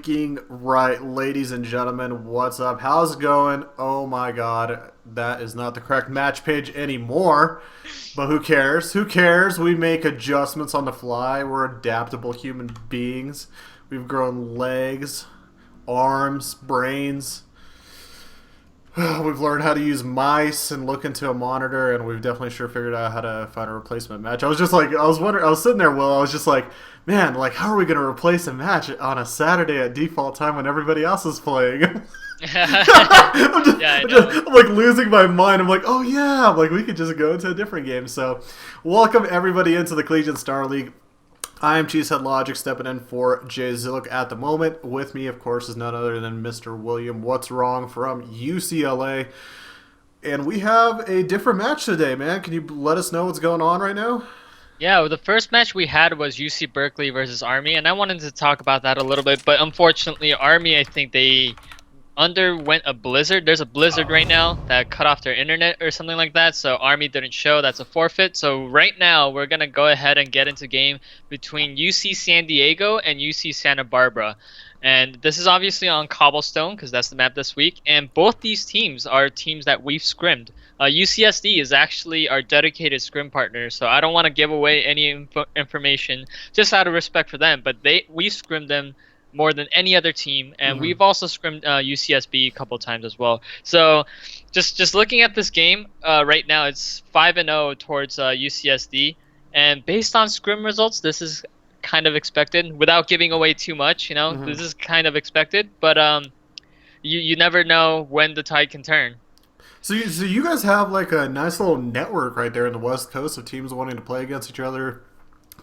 freaking right, ladies and gentlemen. What's up? How's it going? Oh my god, that is not the correct match page anymore. But who cares? Who cares? We make adjustments on the fly. We're adaptable human beings. We've grown legs, arms, brains. We've learned how to use mice and look into a monitor, and we've definitely sure figured out how to find a replacement match. I was just like, I was wondering, I was sitting there, Will, I was just like, man, like, how are we going to replace a match on a Saturday at default time when everybody else is playing? I'm like losing my mind. I'm like, oh yeah, like we could just go into a different game. So, welcome everybody into the Collegiate Star League. I am Cheesehead Logic, stepping in for Jay Zillick at the moment. With me, of course, is none other than Mr. William What's Wrong from UCLA. And we have a different match today, man. Can you let us know what's going on right now? Yeah, well, the first match we had was UC Berkeley versus Army, and I wanted to talk about that a little bit, but unfortunately, Army, I think they underwent a blizzard. There's a blizzard right now that cut off their internet or something like that, so Army didn't show. That's a forfeit. So right now we're gonna go ahead and get into game between UC San Diego and UC Santa Barbara, and this is obviously on Cobblestone because that's the map this week, and both these teams are teams that we've scrimmed. UCSD is actually our dedicated scrim partner, so I don't want to give away any information just out of respect for them, but we scrimmed them more than any other team, and we've also scrimmed UCSB a couple times as well. So just looking at this game right now, it's 5-0 towards UCSD, and based on scrim results, this is kind of expected without giving away too much. This is kind of expected, but you never know when the tide can turn. So you guys have like a nice little network right there in the West Coast of teams wanting to play against each other,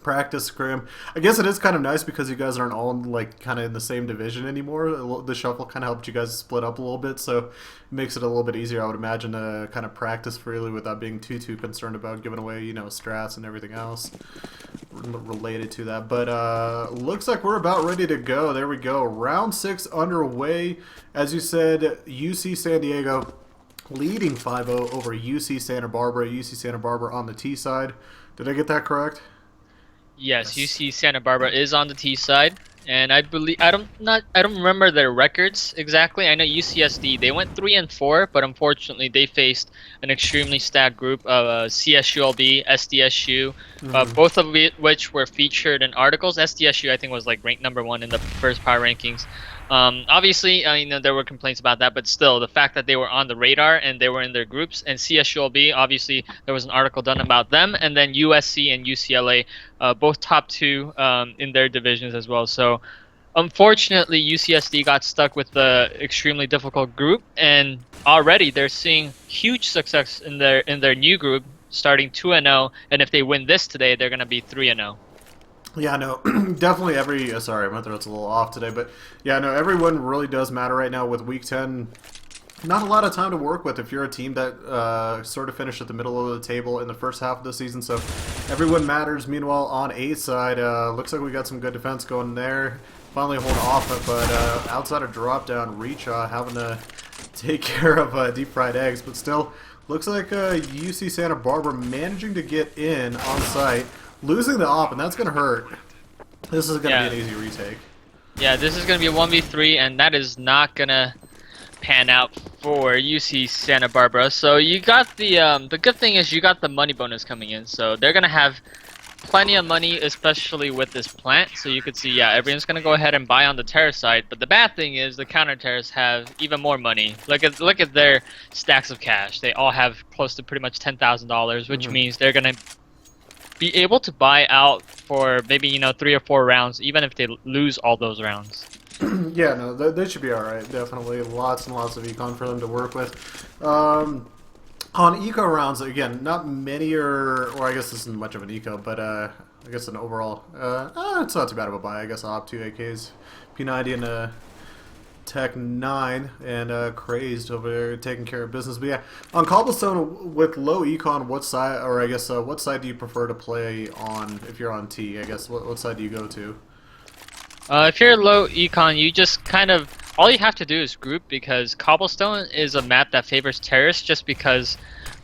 practice scrim. I guess it is kind of nice because you guys aren't all like kind of in the same division anymore. The shuffle kind of helped you guys split up a little bit, so it makes it a little bit easier, I would imagine, to kind of practice freely without being too concerned about giving away, strats and everything else related to that. But looks like we're about ready to go. There we go. Round 6 underway. As you said, UC San Diego leading 5-0 over UC Santa Barbara. UC Santa Barbara on the T side. Did I get that correct? Yes, UC Santa Barbara is on the T side, and I believe I don't remember their records exactly. I know UCSD, they went 3-4, but unfortunately they faced an extremely stacked group of CSULB, SDSU, both of which were featured in articles. SDSU I think was like ranked #1 in the first power rankings. Obviously, there were complaints about that, but still, the fact that they were on the radar and they were in their groups, and CSULB, obviously, there was an article done about them, and then USC and UCLA, both top 2 in their divisions as well. So, unfortunately, UCSD got stuck with the extremely difficult group, and already they're seeing huge success in their new group, starting 2-0, and if they win this today, they're going to be 3-0. Yeah, no, definitely sorry, my throat's a little off today, but yeah, no, everyone really does matter right now with Week 10. Not a lot of time to work with if you're a team that sort of finished at the middle of the table in the first half of the season, so everyone matters. Meanwhile, on A side, looks like we got some good defense going there. Finally holding off it, but outside of drop-down, Reach having to take care of deep fried eggs, but still, looks like UC Santa Barbara managing to get in on site. Losing the op, and that's going to hurt. This is going to be an easy retake. Yeah, this is going to be a 1v3, and that is not going to pan out for UC Santa Barbara. So you got the good thing is you got the money bonus coming in, so they're going to have plenty of money, especially with this plant. So you could see, yeah, everyone's going to go ahead and buy on the terrace side, but the bad thing is the counter terrace have even more money. Look at their stacks of cash. They all have close to pretty much $10,000, which means they're going to be able to buy out for maybe 3 or 4 rounds, even if they lose all those rounds. Yeah, no, they should be all right. Definitely, lots and lots of econ for them to work with. On eco rounds, again, not many or I guess this isn't much of an eco, but I guess an overall, it's not too bad of a buy. I guess I'll have 2 AKs, P90 and Tech 9, and Crazed over there taking care of business. But yeah, on Cobblestone with low econ, what side, or I guess what side do you prefer to play on if you're on T? I guess what side do you go to? If you're low econ, you just kind of, all you have to do is group, because Cobblestone is a map that favors terrace just because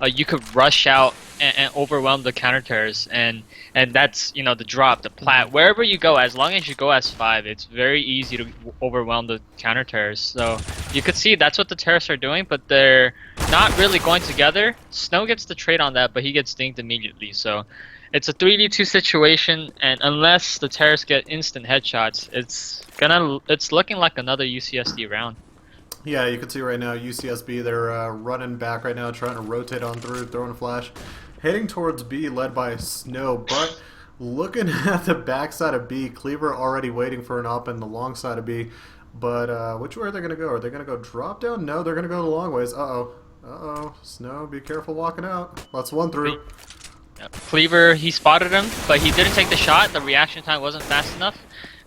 you could rush out and overwhelm the counter terrorists, and that's the drop, the plat, wherever you go. As long as you go as 5, it's very easy to overwhelm the counter terrorists. So you could see that's what the terrorists are doing, but they're not really going together. Snow gets the trade on that, but he gets dinged immediately. So it's a 3v2 situation, and unless the terrorists get instant headshots, it's looking like another UCSD round. Yeah, you can see right now UCSB, they're running back right now, trying to rotate on through, throwing a flash. Heading towards B, led by Snow, but looking at the backside of B, Cleaver already waiting for an op in the long side of B. But which way are they going to go? Are they going to go drop down? No, they're going to go the long ways. Uh-oh. Uh-oh. Snow, be careful walking out. Let's one through. Yep. Cleaver, he spotted him, but he didn't take the shot. The reaction time wasn't fast enough.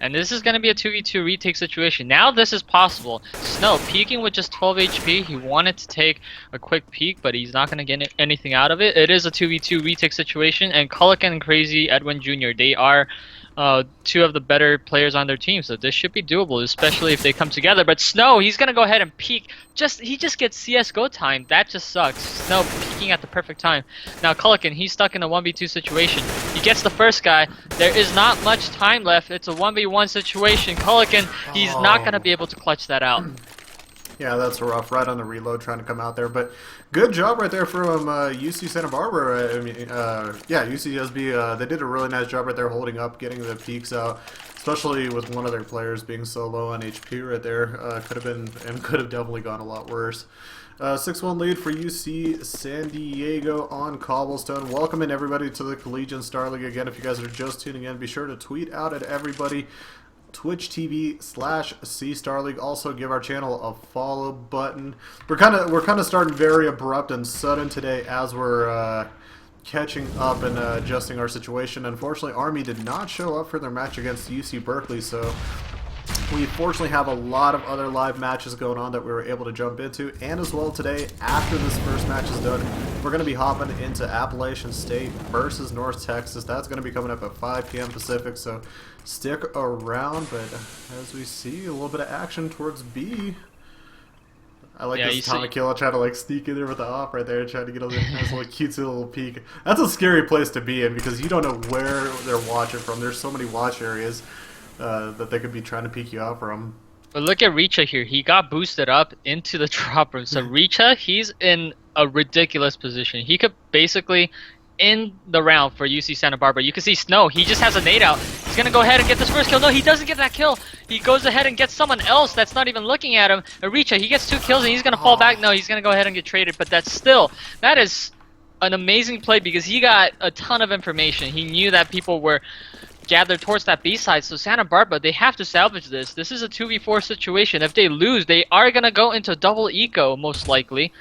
And this is going to be a 2v2 retake situation. Now this is possible. Snow peeking with just 12 HP. He wanted to take a quick peek, but he's not going to get anything out of it. It is a 2v2 retake situation. And Kulliken and Crazy Edwin Jr., they are two of the better players on their team, so this should be doable, especially if they come together. But Snow, he's gonna go ahead and peek. He just gets CSGO time. That just sucks. Snow peeking at the perfect time. Now Kulliken, he's stuck in a 1v2 situation. He gets the first guy. There is not much time left. It's a 1v1 situation. Kulliken, he's not gonna be able to clutch that out. Yeah, that's rough. Right on the reload, trying to come out there. But good job right there from UC Santa Barbara. I mean, yeah, UCSB, they did a really nice job right there holding up, getting the peaks out, especially with one of their players being so low on HP right there. Could have been, and could have definitely gone a lot worse. 6-1 lead for UC San Diego on Cobblestone. Welcome in everybody to the Collegiate Star League. Again, if you guys are just tuning in, be sure to tweet out at everybody. Twitch TV/C Star League. Also give our channel a follow button. We're kind of starting very abrupt and sudden today as we're catching up and adjusting our situation. Unfortunately, Army did not show up for their match against UC Berkeley, so we fortunately have a lot of other live matches going on that we were able to jump into. And as well today, after this first match is done, we're going to be hopping into Appalachian State versus North Texas. That's going to be coming up at 5 p.m. Pacific, so stick around. But as we see, a little bit of action towards B. I like this atomic kill. I try to like sneak in there with the op right there, trying to get a nice little cutesy little peek. That's a scary place to be in because you don't know where they're watching from. There's so many watch areas that they could be trying to peek you out from. But look at Richa here. He got boosted up into the drop room. So Richa, he's in a ridiculous position. He could basically end the round for UC Santa Barbara. You can see Snow. He just has a nade out. He's going to go ahead and get this first kill. No, he doesn't get that kill. He goes ahead and gets someone else that's not even looking at him. Richa, he gets 2 kills and he's going to fall back. No, he's going to go ahead and get traded. But that is an amazing play because he got a ton of information. He knew that people were gathered towards that B side, so Santa Barbara, they have to salvage this. This is a 2v4 situation. If they lose, they are going to go into double eco, most likely.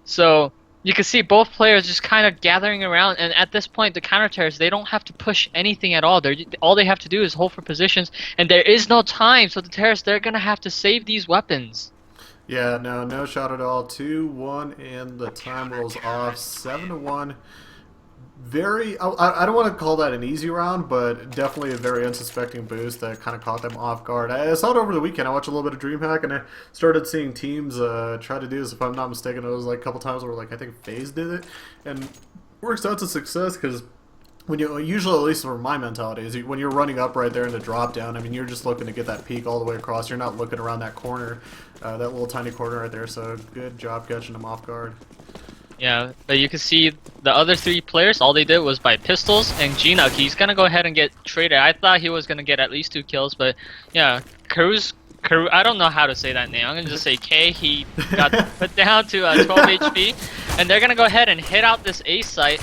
So you can see both players just kind of gathering around, and at this point, the counter-terrorists, they don't have to push anything at all. All they have to do is hold for positions, and there is no time, so the terrorists, they're going to have to save these weapons. Yeah, no shot at all. 2-1, and the time rolls off. 7-1. Very, I don't want to call that an easy round, but definitely a very unsuspecting boost that kind of caught them off guard. I saw it over the weekend. I watched a little bit of DreamHack, and I started seeing teams try to do this. If I'm not mistaken, it was like a couple times where like I think FaZe did it, and works out to success because when you usually, at least for my mentality, is when you're running up right there in the drop down, I mean, you're just looking to get that peak all the way across. You're not looking around that corner, that little tiny corner right there. So good job catching them off guard. Yeah, but you can see the other 3 players, all they did was buy pistols, and Gnuck, he's gonna go ahead and get traded. I thought he was gonna get at least 2 kills, but yeah, I don't know how to say that name. I'm gonna just say K. He got put down to 12 HP, and they're gonna go ahead and hit out this A site.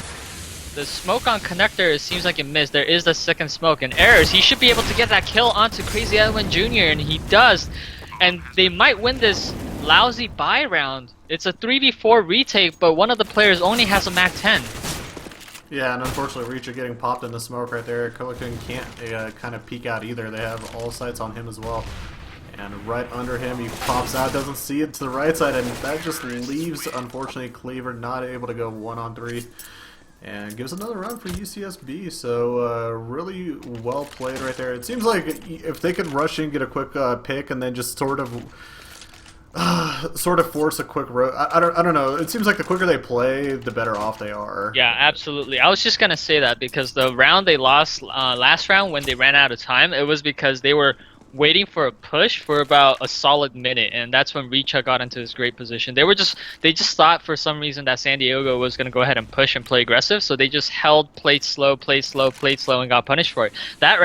The smoke on connector, it seems like it missed. There is the second smoke, and errors. He should be able to get that kill onto Crazy Edwin Jr., and he does. And they might win this lousy buy round. It's a 3v4 retake, but one of the players only has a MAC-10. Yeah, and unfortunately, Reacher getting popped in the smoke right there. Kulliken can't kind of peek out either. They have all sights on him as well. And right under him, he pops out, doesn't see it to the right side, and that just leaves, unfortunately, Cleaver not able to go 1-on-3. And gives another round for UCSB, so really well played right there. It seems like if they could rush in, get a quick pick, and then just sort of sort of force a quick I don't know. It seems like the quicker they play, the better off they are. Yeah, absolutely. I was just gonna say that because the round they lost last round when they ran out of time, it was because they were waiting for a push for about a solid minute, and that's when Richa got into his great position. They just thought for some reason that San Diego was gonna go ahead and push and play aggressive, so they just held, played slow, and got punished for it. That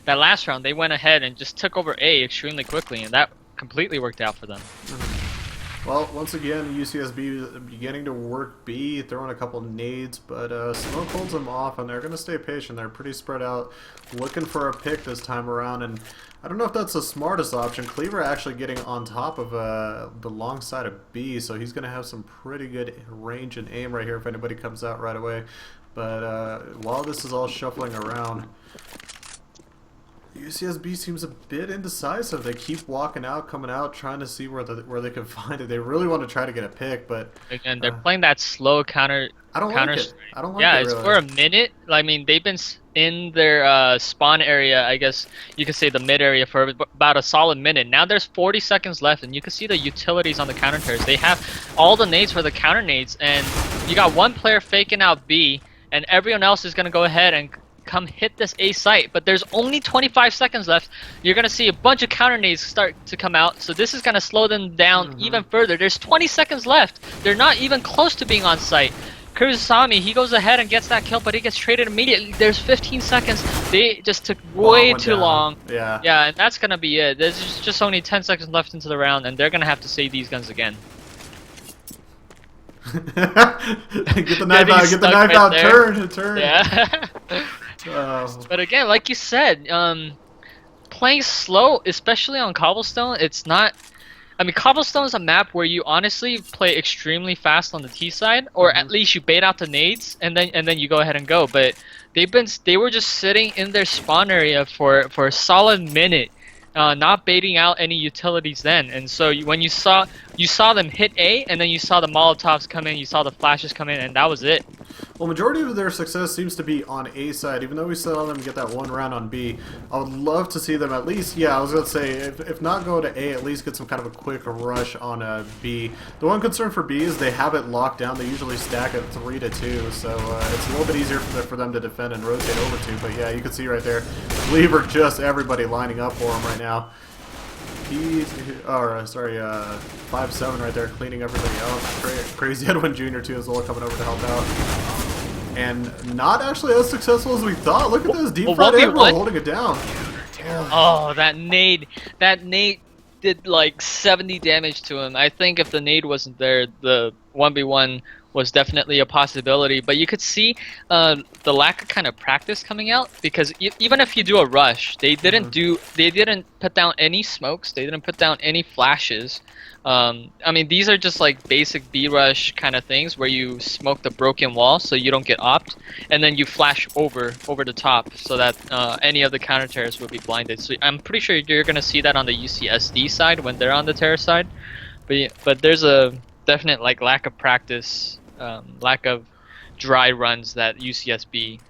last round, they went ahead and just took over A extremely quickly, and that completely worked out for them. Well, once again, UCSB beginning to work B, throwing a couple nades, but Smoke holds them off, and they're going to stay patient. They're pretty spread out, looking for a pick this time around, and I don't know if that's the smartest option. Cleaver actually getting on top of the long side of B, so he's going to have some pretty good range and aim right here if anybody comes out right away. But while this is all shuffling around, UCSB seems a bit indecisive. They keep walking out, coming out, trying to see where they can find it. They really want to try to get a pick, but again, they're playing that slow counter. I don't like it. I don't like yeah, it. it's Really. for a minute. I mean, they've been in their spawn area. I guess you could say the mid area for about a solid minute. Now there's 40 seconds left, and you can see the utilities on the counter turrets. They have all the nades for the counter nades, and you got one player faking out B, and everyone else is gonna go ahead and come hit this A site, but there's only 25 seconds left. You're gonna see a bunch of counter nades start to come out, so this is gonna slow them down even further. There's 20 seconds left. They're not even close to being on site. Kurizami, he goes ahead and gets that kill, but he gets traded immediately. There's 15 seconds. They just took way too long. Yeah. Yeah, and that's gonna be it. There's just only 10 seconds left into the round, and they're gonna have to save these guns again. Get the knife out. Get the knife right out. There. Turn. Yeah. But again, like you said, playing slow, especially on Cobblestone, it's not. I mean, Cobblestone is a map where you honestly play extremely fast on the T side, or at least you bait out the nades and then you go ahead and go. But they were just sitting in their spawn area for a solid minute, not baiting out any utilities then. And so when you saw them hit A, and then you saw the Molotovs come in, you saw the flashes come in, and that was it. Well, majority of their success seems to be on A side. Even though we saw them get that one round on B, I would love to see them at least, yeah, I was going to say, if not go to A, at least get some kind of a quick rush on B. The one concern for B is they have it locked down. They usually stack at 3-2, so it's a little bit easier for them to defend and rotate over to. But yeah, you can see right there, Cleaver, just everybody lining up for him right now. He's, 5-7 right there, cleaning everybody out. Crazy Edwin Jr. too as well, coming over to help out. And not actually as successful as we thought. Look at this, Deep Fried Admiral holding it down. Oh, that nade did like 70 damage to him. I think if the nade wasn't there, the 1v1 was definitely a possibility. But you could see the lack of kind of practice coming out, because even if you do a rush, they didn't put down any smokes, they didn't put down any flashes. I mean, these are just like basic B rush kind of things where you smoke the broken wall so you don't get opt, and then you flash over the top so that any of the counter terrorists will be blinded. So I'm pretty sure you're gonna see that on the UCSD side when they're on the terror side, but there's a definite like lack of practice, lack of dry runs that UCSB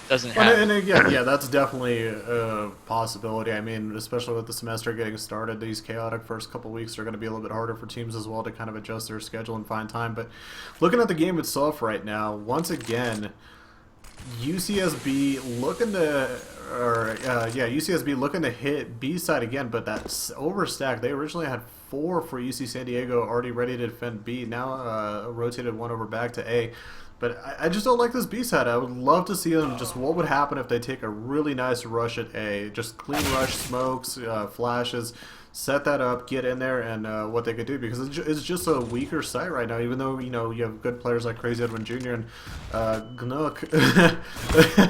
doesn't have. And again, yeah, that's definitely a possibility. I mean, especially with the semester getting started, these chaotic first couple weeks are going to be a little bit harder for teams as well to kind of adjust their schedule and find time. But looking at the game itself right now, once again, UCSB looking to hit B side again, but that's overstacked. They originally had 4 for UC San Diego already ready to defend B. Now rotated 1 over back to A. But I just don't like this B side. I would love to see them just what would happen if they take a really nice rush at A. Just clean rush, smokes, flashes, set that up, get in there, and what they could do. Because it's just a weaker site right now, even though, you know, you have good players like Crazy Edwin Jr. and Gnook.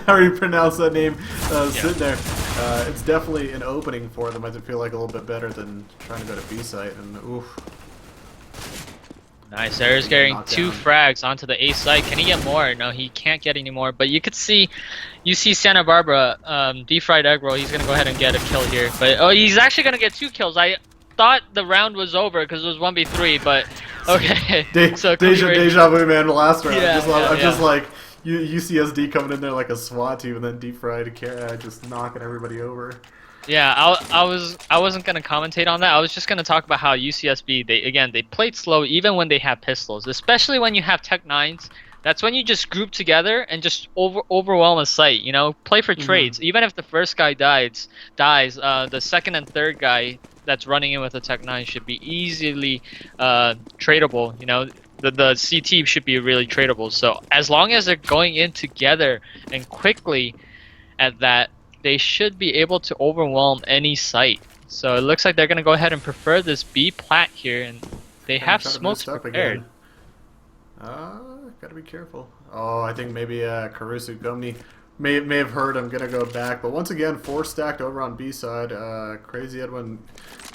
How do you pronounce that name? Sitting there. It's definitely an opening for them. I feel like a little bit better than trying to go to B site. And oof. Nice. There's getting 2 frags onto the A site. Can he get more? No, he can't get any more. But you could see, Santa Barbara, Deep Fried Egg Roll. He's gonna go ahead and get a kill here. But he's actually gonna get 2 kills. I thought the round was over because it was 1v3. But okay. Deja vu, man. The last round. Yeah, I'm just like UCSD coming in there like a SWAT team, and then Deep Fried just knocking everybody over. Yeah, I wasn't gonna commentate on that. I was just gonna talk about how UCSB they played slow even when they have pistols, especially when you have Tech Nines. That's when you just group together and just overwhelm a site. You know, play for Hmm. trades. Even if the first guy dies, the second and third guy that's running in with a Tech Nine should be easily tradable. You know, the CT should be really tradable. So as long as they're going in together and quickly at that, they should be able to overwhelm any site. So it looks like they're going to go ahead and prefer this B plat here, and they Gonna have try to smokes misstep again. prepared. Gotta be careful. Oh, I think maybe Karusu Gumni may have heard I'm gonna go back, but once again, 4 stacked over on B side. Crazy Edwin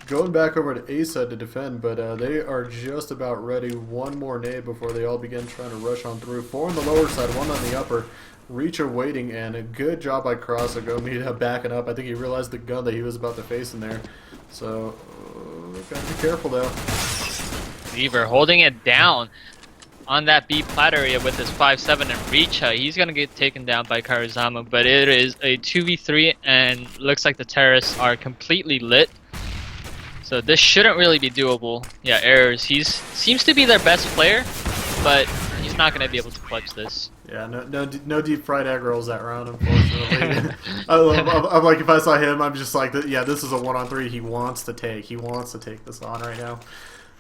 going back over to A side to defend, but they are just about ready. One more nade before they all begin trying to rush on through. 4 on the lower side, 1 on the upper. Reacher waiting, and a good job by Cross of Gumni backing up. I think he realized the gun that he was about to face in there. So, gotta be careful though. Lever holding it down on that B plat area with his 5-7 and Richa. He's going to get taken down by Karizama, but it is a 2v3 and looks like the terrorists are completely lit. So this shouldn't really be doable. Yeah, errors. He's seems to be their best player, but he's not going to be able to clutch this. Yeah, no deep fried egg rolls that round, unfortunately. I'm like, if I saw him, I'm just like, yeah, this is a 1-on-3 he wants to take. He wants to take this on right now.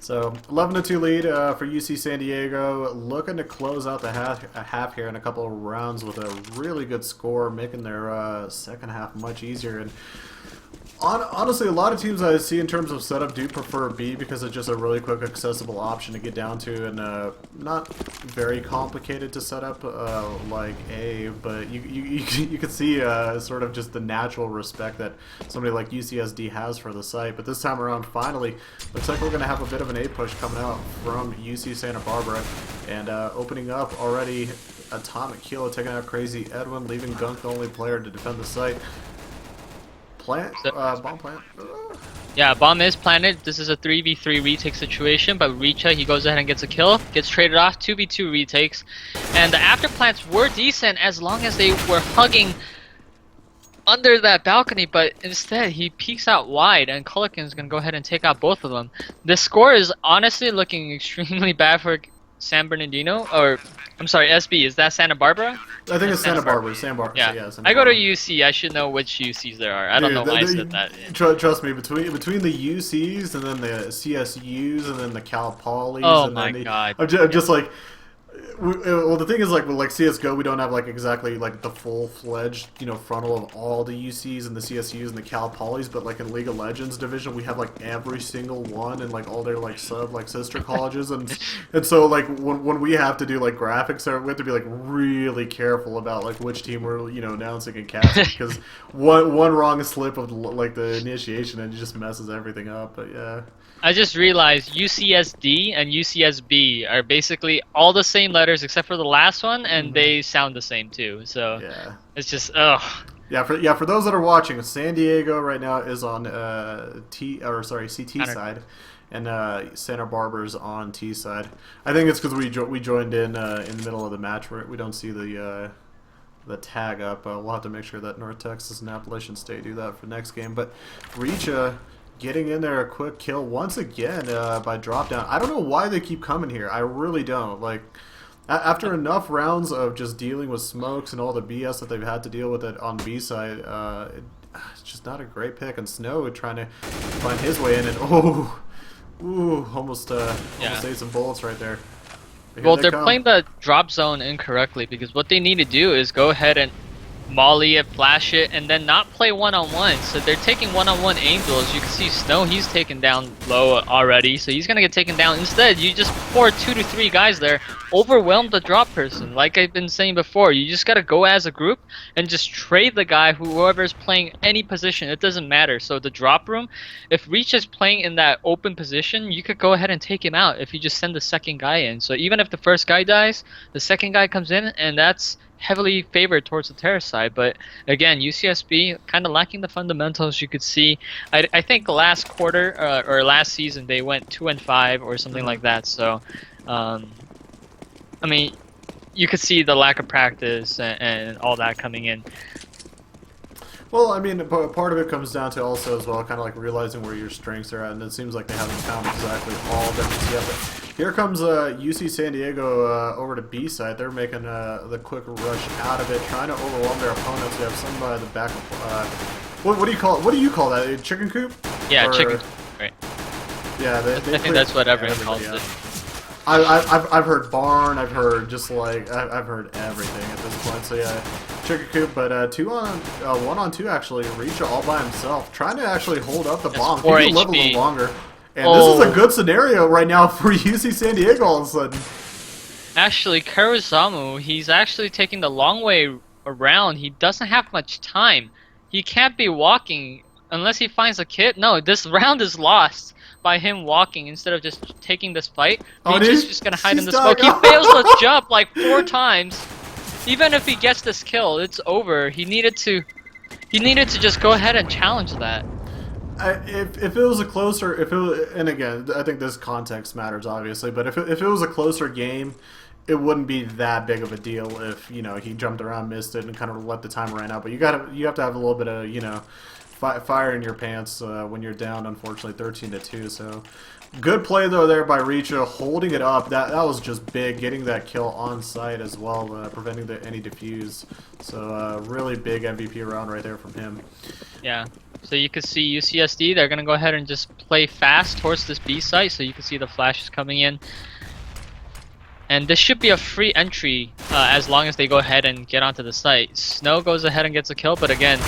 So 11-2 lead for UC San Diego, looking to close out the half here in a couple of rounds with a really good score, making their second half much easier. And honestly, a lot of teams I see in terms of setup do prefer B because it's just a really quick, accessible option to get down to, and not very complicated to set up like A. But you can see sort of just the natural respect that somebody like UCSD has for the site. But this time around, finally, looks like we're going to have a bit of an A push coming out from UC Santa Barbara, and opening up already. Atomic Kilo taking out Crazy Edwin, leaving Gunk the only player to defend the site. Bomb plant. Yeah, bomb is planted. This is a 3v3 retake situation, but Richa, he goes ahead and gets a kill, gets traded off, 2v2 retakes. And the after plants were decent as long as they were hugging under that balcony, but instead he peeks out wide, and Culligan's gonna go ahead and take out both of them. The score is honestly looking extremely bad for San Bernardino, or I'm sorry, SB. Is that Santa Barbara? I think it's Santa Barbara. Santa Barbara. Yeah, Santa I go to Barbara. UC. I should know which UCs there are. I don't know why I said that. Trust me, between the UCs and then the CSUs and then the Cal Polys. Oh and my then god. I'm just like, well, the thing is, like, with like CSGO, we don't have like exactly like the full-fledged, frontal of all the UCs and the CSUs and the Cal Polys, but like in League of Legends division, we have like every single one and like all their like sister colleges, and so like when we have to do like graphics, we have to be like really careful about like which team we're announcing and casting, because one wrong slip of like the initiation and it just messes everything up. But yeah. I just realized UCSD and UCSB are basically all the same letters except for the last one, and they sound the same too. So Yeah. it's just ugh. For those that are watching, San Diego right now is on CT side, and Santa Barbara's on T side. I think it's because we joined in the middle of the match where we don't see the tag up. We'll have to make sure that North Texas and Appalachian State do that for next game. But Reacha getting in there, a quick kill once again by drop down. I don't know why they keep coming here. I really don't. Like, after enough rounds of just dealing with smokes and all the BS that they've had to deal with it on B side, it's just not a great pick. And Snow trying to find his way in, and almost ate some bullets right there. Well, they're playing the drop zone incorrectly, because what they need to do is go ahead and molly it, flash it, and then not play one-on-one. So they're taking one-on-one angels. You can see Snow, he's taken down low already, so he's gonna get taken down. Instead, you just pour 2 to 3 guys there, overwhelm the drop person. Like I've been saying before, you just gotta go as a group and just trade the guy, whoever's playing any position. It doesn't matter. So the drop room, if Reach is playing in that open position, you could go ahead and take him out if you just send the second guy in. So even if the first guy dies, the second guy comes in, and that's heavily favored towards the terror side. But again, UCSB kind of lacking the fundamentals. You could see, I think last quarter or last season they went 2-5 or something like that. So I mean, you could see the lack of practice and all that coming in. Well, I mean, part of it comes down to also as well, kind of like realizing where your strengths are at, and it seems like they haven't found exactly all of them just yet. But here comes UC San Diego over to B side. They're making the quick rush out of it, trying to overwhelm their opponents. We have some by the back. What do you call it? What do you call that? A chicken coop? Yeah, Or, chicken. Right. Yeah, I think that's what everyone calls it. I've heard barn. I've heard just like I've heard everything at this point. So yeah, chicken coop. But 1-on-2 actually. Reacha all by himself, trying to actually hold up the bomb. He 4 can live a HP. little longer. And this is a good scenario right now for UC San Diego. All of a sudden, Actually, Karazamu, he's actually taking the long way around. He doesn't have much time. He can't be walking unless he finds a kit. No, this round is lost by him walking instead of just taking this fight. Oh, He's dude, just gonna hide in she's the smoke. He dying. fails to jump like 4 times. Even if he gets this kill, it's over. He needed to just go ahead and challenge that. if it was a closer, and again, I think this context matters obviously, but if it was a closer game, it wouldn't be that big of a deal if he jumped around, missed it, and kind of let the time run out. But you have to have a little bit of fire in your pants when you're down. Unfortunately, 13-2. So good play though there by Reacha, holding it up. That was just big, getting that kill on site as well, preventing any defuse. So really big MVP round right there from him. Yeah. So you can see UCSD, they're gonna go ahead and just play fast towards this B site. So you can see the flashes coming in. And this should be a free entry as long as they go ahead and get onto the site. Snow goes ahead and gets a kill, but again,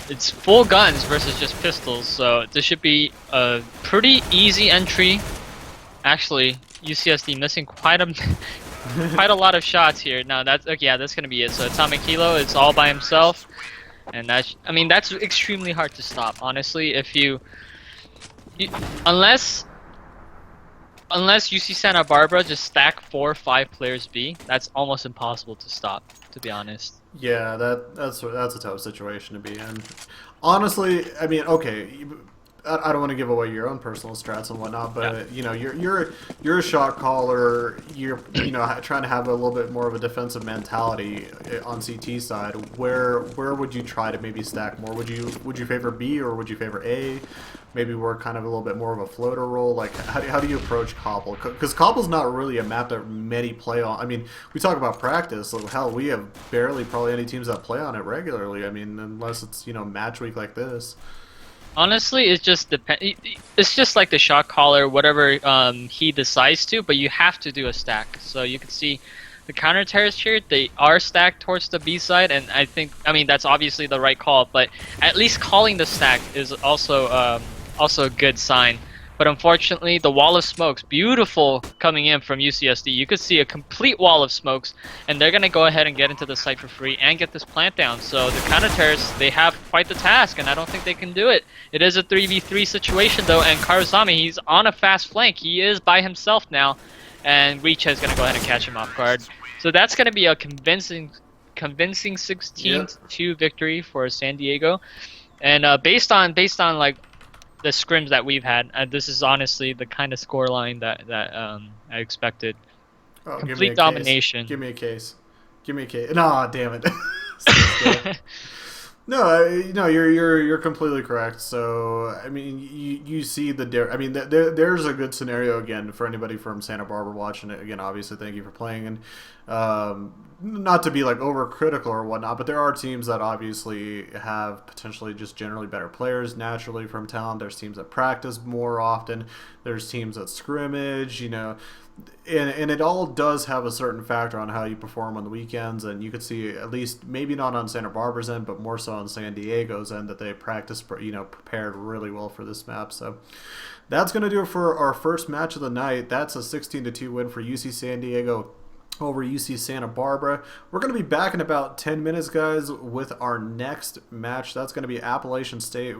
it's full guns versus just pistols, so this should be a pretty easy entry. Actually, UCSD missing quite a lot of shots here. No, that's okay, yeah, that's gonna be it. So Atomic Kilo is all by himself, and that's extremely hard to stop. Honestly, if you unless UC Santa Barbara just stack 4 or 5 players B, that's almost impossible to stop, to be honest. Yeah, that's a tough situation to be in. Honestly, I mean, okay, I don't want to give away your own personal strats and whatnot, but Yeah. you're a shot caller. You're trying to have a little bit more of a defensive mentality on CT side. Where would you try to maybe stack more? Would you favor B or would you favor A? Maybe work kind of a little bit more of a floater role. Like how do you approach Cobble? Because Cobble's not really a map that many play on. I mean, we talk about practice. Like, hell, we have barely probably any teams that play on it regularly. I mean, unless it's match week like this. Honestly, it just depends. It's just like the shot caller, whatever he decides to, but you have to do a stack. So you can see the counter terrorists here, they are stacked towards the B side, and I mean that's obviously the right call, but at least calling the stack is also a good sign. But unfortunately, the wall of smokes, beautiful coming in from UCSD. You could see a complete wall of smokes, and they're gonna go ahead and get into the site for free and get this plant down. So the counter terrorists, they have quite the task, and I don't think they can do it. It is a 3v3 situation though, and Karuzami, he's on a fast flank. He is by himself now, and Reach is gonna go ahead and catch him off guard. So that's gonna be a convincing 16-2 victory for San Diego, and based on like the scrims that we've had, this is honestly the kind of scoreline that I expected. Oh, Complete domination. Give me a case. Give me a case. Nah, damn it. No, you're completely correct. So I mean, you see I mean, there's a good scenario again for anybody from Santa Barbara watching it. Again, obviously, thank you for playing, and not to be like overcritical or whatnot, but there are teams that obviously have potentially just generally better players naturally from talent. There's teams that practice more often. There's teams that scrimmage. And it all does have a certain factor on how you perform on the weekends, and you could see at least maybe not on Santa Barbara's end, but more so on San Diego's end that they practiced, prepared really well for this map. So that's going to do it for our first match of the night. That's a 16-2 win for UC San Diego over UC Santa Barbara. We're going to be back in about 10 minutes, guys, with our next match. That's going to be Appalachian State